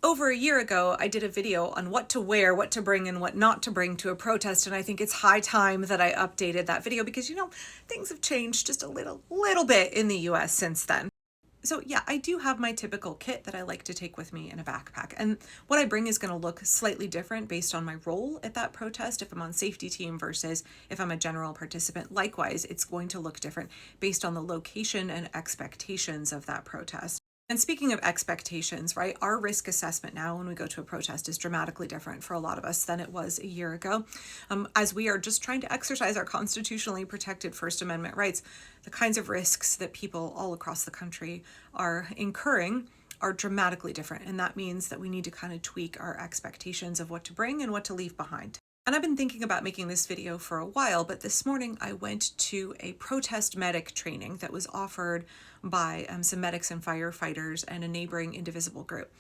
Over a year ago, I did a video on what to wear, what to bring, and what not to bring to a protest, and I think it's high time that I updated that video because, things have changed just a little bit in the US since then. So yeah, I do have my typical kit that I like to take with me in a backpack, and what I bring is going to look slightly different based on my role at that protest. If I'm on safety team versus if I'm a general participant, likewise, it's going to look different based on the location and expectations of that protest. And speaking of expectations, right, our risk assessment now when we go to a protest is dramatically different for a lot of us than it was a year ago. As we are just trying to exercise our constitutionally protected First Amendment rights, the kinds of risks that people all across the country are incurring are dramatically different. And that means that we need to kind of tweak our expectations of what to bring and what to leave behind. And I've been thinking about making this video for a while, but this morning I went to a protest medic training that was offered by some medics and firefighters and a neighboring Indivisible group.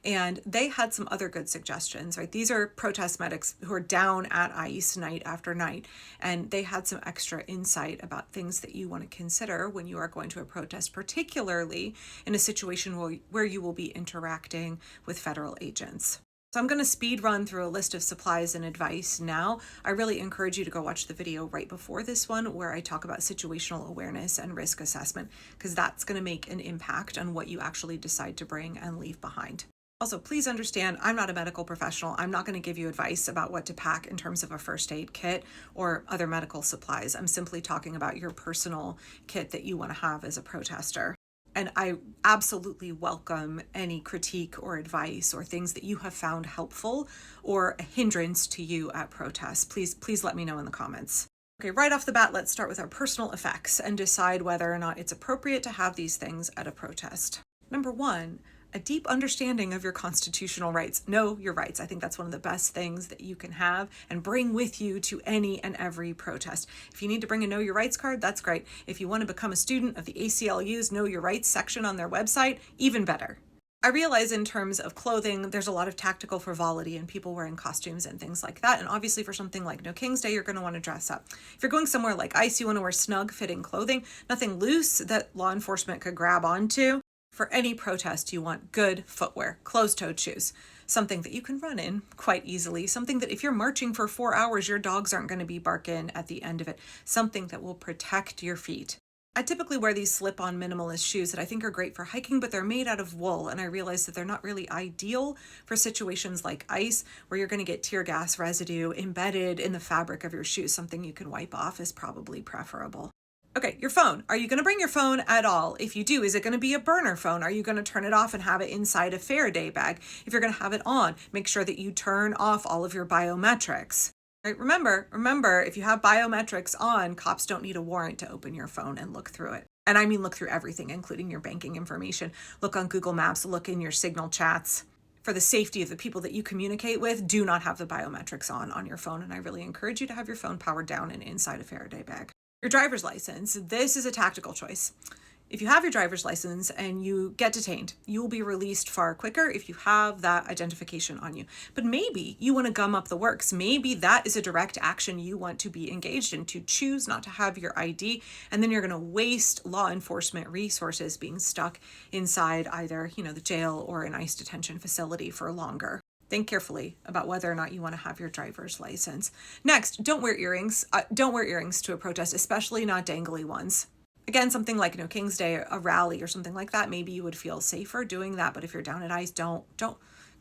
And they had some other good suggestions, right? These are protest medics who are down at ICE night after night, and they had some extra insight about things that you want to consider when you are going to a protest, particularly in a situation where you will be interacting with federal agents. So I'm going to speed run through a list of supplies and advice now. I really encourage you to go watch the video right before this one where I talk about situational awareness and risk assessment, because that's going to make an impact on what you actually decide to bring and leave behind. Also, please understand, I'm not a medical professional. I'm not going to give you advice about what to pack in terms of a first aid kit or other medical supplies. I'm simply talking about your personal kit that you want to have as a protester. And I absolutely welcome any critique or advice or things that you have found helpful or a hindrance to you at protests. Please let me know in the comments. Okay, right off the bat, let's start with our personal effects and decide whether or not it's appropriate to have these things at a protest. Number one, a deep understanding of your constitutional rights. Know your rights. I think that's one of the best things that you can have and bring with you to any and every protest. If you need to bring a Know Your Rights card, that's great. If you want to become a student of the ACLU's Know Your Rights section on their website, even better. I realize in terms of clothing, there's a lot of tactical frivolity and people wearing costumes and things like that. And obviously for something like No King's Day, you're going to want to dress up. If you're going somewhere like ICE, you want to wear snug fitting clothing, nothing loose that law enforcement could grab onto. For any protest, you want good footwear, closed-toed shoes, something that you can run in quite easily, something that if you're marching for 4 hours, your dogs aren't going to be barking at the end of it, something that will protect your feet. I typically wear these slip-on minimalist shoes that I think are great for hiking, but they're made out of wool, and I realize that they're not really ideal for situations like ICE, where you're going to get tear gas residue embedded in the fabric of your shoes. Something you can wipe off is probably preferable. Okay, your phone. Are you going to bring your phone at all? If you do, is it going to be a burner phone? Are you going to turn it off and have it inside a Faraday bag? If you're going to have it on, make sure that you turn off all of your biometrics. Right? Remember, if you have biometrics on, cops don't need a warrant to open your phone and look through it. And I mean look through everything, including your banking information. Look on Google Maps, look in your Signal chats. For the safety of the people that you communicate with, do not have the biometrics on your phone. And I really encourage you to have your phone powered down and inside a Faraday bag. Your driver's license. This is a tactical choice. If you have your driver's license and you get detained, you will be released far quicker if you have that identification on you. But maybe you want to gum up the works. Maybe that is a direct action you want to be engaged in, to choose not to have your ID, and then you're going to waste law enforcement resources being stuck inside either, the jail or an ICE detention facility for longer. Think carefully about whether or not you want to have your driver's license. Next, don't wear earrings. Don't wear earrings to a protest, especially not dangly ones. Again, something like No King's Day, a rally or something like that, maybe you would feel safer doing that. But if you're down at ICE, don't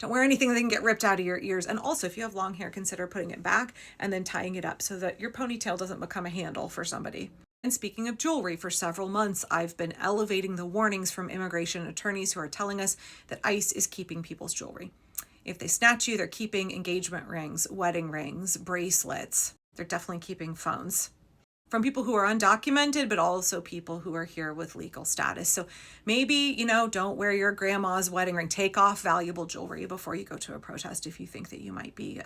wear anything that can get ripped out of your ears. And also, if you have long hair, consider putting it back and then tying it up so that your ponytail doesn't become a handle for somebody. And speaking of jewelry, for several months, I've been elevating the warnings from immigration attorneys who are telling us that ICE is keeping people's jewelry. If they snatch you, they're keeping engagement rings, wedding rings, bracelets. They're definitely keeping phones. From people who are undocumented, but also people who are here with legal status. So maybe, don't wear your grandma's wedding ring. Take off valuable jewelry before you go to a protest if you think that you might be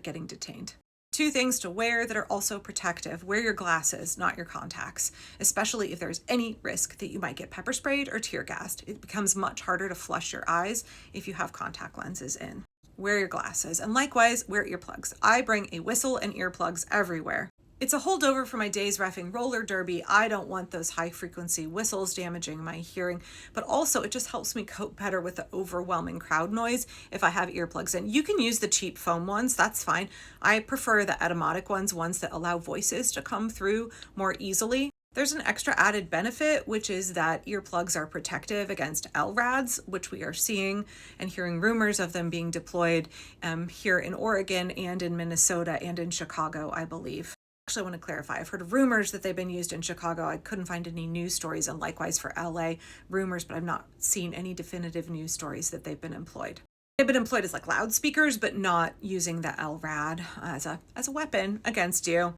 getting detained. 2 things to wear that are also protective. Wear your glasses, not your contacts, especially if there's any risk that you might get pepper sprayed or tear gassed. It becomes much harder to flush your eyes if you have contact lenses in. Wear your glasses, and likewise, wear earplugs. I bring a whistle and earplugs everywhere. It's a holdover from my days reffing roller derby. I don't want those high frequency whistles damaging my hearing, but also it just helps me cope better with the overwhelming crowd noise if I have earplugs in. You can use the cheap foam ones, that's fine. I prefer the etymotic ones that allow voices to come through more easily. There's an extra added benefit, which is that earplugs are protective against LRADs, which we are seeing and hearing rumors of them being deployed here in Oregon and in Minnesota and in Chicago, I believe. Actually, I want to clarify. I've heard rumors that they've been used in Chicago. I couldn't find any news stories, and likewise for LA, rumors, but I've not seen any definitive news stories that they've been employed. They've been employed as like loudspeakers, but not using the LRAD as a weapon against you.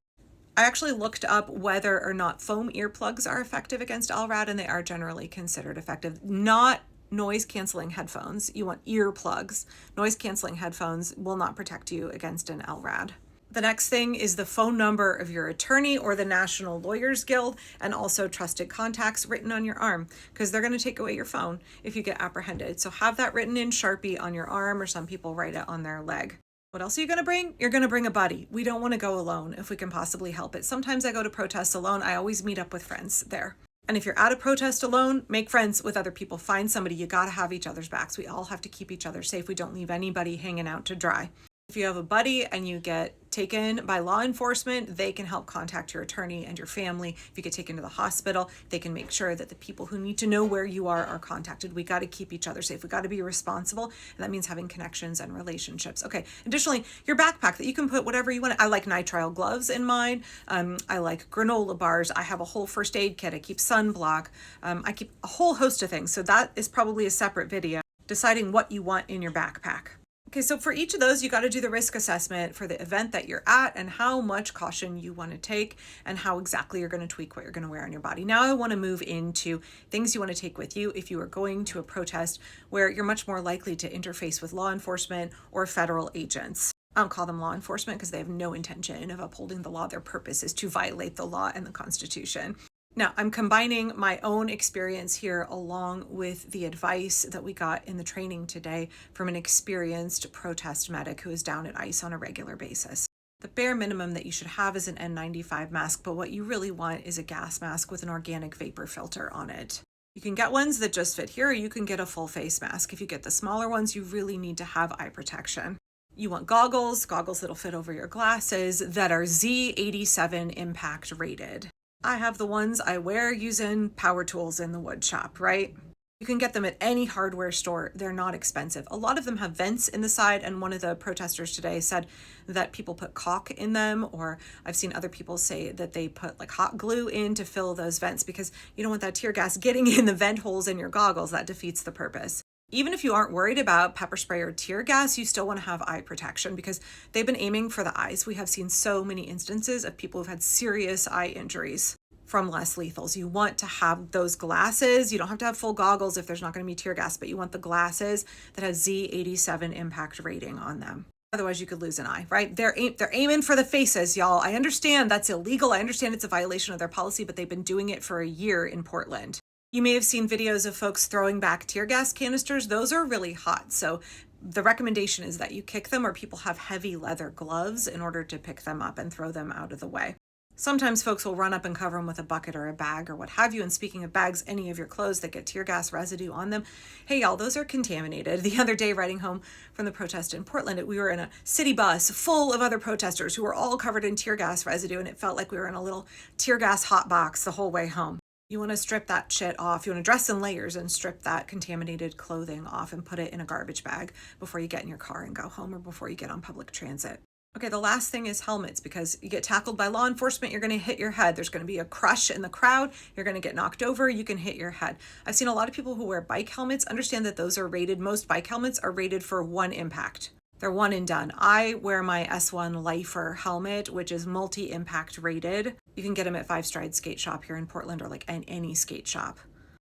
I actually looked up whether or not foam earplugs are effective against LRAD, and they are generally considered effective. Not noise canceling headphones. You want earplugs. Noise canceling headphones will not protect you against an LRAD. The next thing is the phone number of your attorney or the National Lawyers Guild, and also trusted contacts written on your arm, because they're going to take away your phone if you get apprehended. So have that written in Sharpie on your arm, or some people write it on their leg. What else are you going to bring? You're going to bring a buddy. We don't want to go alone if we can possibly help it. Sometimes I go to protests alone. I always meet up with friends there. And if you're at a protest alone, make friends with other people. Find somebody. You got to have each other's backs. We all have to keep each other safe. We don't leave anybody hanging out to dry. If you have a buddy and you get taken by law enforcement, they can help contact your attorney and your family. If you get taken to the hospital, they can make sure that the people who need to know where you are contacted. We got to keep each other safe. We got to be responsible, and that means having connections and relationships. Okay, additionally, your backpack that you can put whatever you want. I like nitrile gloves in mine. I like granola bars. I have a whole first aid kit. I keep sunblock. I keep a whole host of things. So that is probably a separate video, deciding what you want in your backpack. Okay, so for each of those, you got to do the risk assessment for the event that you're at and how much caution you want to take and how exactly you're going to tweak what you're going to wear on your body. Now I want to move into things you want to take with you if you are going to a protest where you're much more likely to interface with law enforcement or federal agents. I don't call them law enforcement because they have no intention of upholding the law. Their purpose is to violate the law and the Constitution. Now, I'm combining my own experience here along with the advice that we got in the training today from an experienced protest medic who is down at ICE on a regular basis. The bare minimum that you should have is an N95 mask, but what you really want is a gas mask with an organic vapor filter on it. You can get ones that just fit here, or you can get a full face mask. If you get the smaller ones, you really need to have eye protection. You want goggles that'll fit over your glasses that are Z87 impact rated. I have the ones I wear using power tools in the wood shop, right? You can get them at any hardware store. They're not expensive. A lot of them have vents in the side, and one of the protesters today said that people put caulk in them, or I've seen other people say that they put like hot glue in to fill those vents because you don't want that tear gas getting in the vent holes in your goggles. That defeats the purpose. Even if you aren't worried about pepper spray or tear gas, you still want to have eye protection because they've been aiming for the eyes. We have seen so many instances of people who've had serious eye injuries from less lethals. You want to have those glasses. You don't have to have full goggles if there's not going to be tear gas, but you want the glasses that have Z87 impact rating on them. Otherwise, you could lose an eye, right? They're aiming for the faces, y'all. I understand that's illegal. I understand it's a violation of their policy, but they've been doing it for a year in Portland. You may have seen videos of folks throwing back tear gas canisters. Those are really hot. So the recommendation is that you kick them, or people have heavy leather gloves in order to pick them up and throw them out of the way. Sometimes folks will run up and cover them with a bucket or a bag or what have you. And speaking of bags, any of your clothes that get tear gas residue on them, hey y'all, those are contaminated. The other day riding home from the protest in Portland, we were in a city bus full of other protesters who were all covered in tear gas residue, and it felt like we were in a little tear gas hot box the whole way home. You want to strip that shit off. You want to dress in layers and strip that contaminated clothing off and put it in a garbage bag before you get in your car and go home, or before you get on public transit. Okay, the last thing is helmets, because you get tackled by law enforcement, you're going to hit your head. There's going to be a crush in the crowd. You're going to get knocked over. You can hit your head. I've seen a lot of people who wear bike helmets. Understand that those are rated. Most bike helmets are rated for one impact. They're one and done. I wear my S1 Lifer helmet, which is multi-impact rated. You can get them at Five Stride Skate Shop here in Portland, or like any skate shop.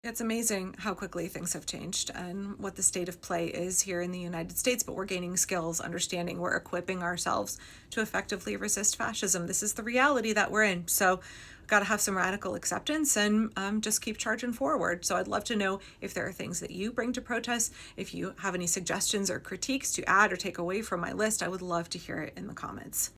It's amazing how quickly things have changed and what the state of play is here in the United States, but we're gaining skills, understanding, we're equipping ourselves to effectively resist fascism. This is the reality that we're in. So got to have some radical acceptance and just keep charging forward. So I'd love to know if there are things that you bring to protests. If you have any suggestions or critiques to add or take away from my list, I would love to hear it in the comments.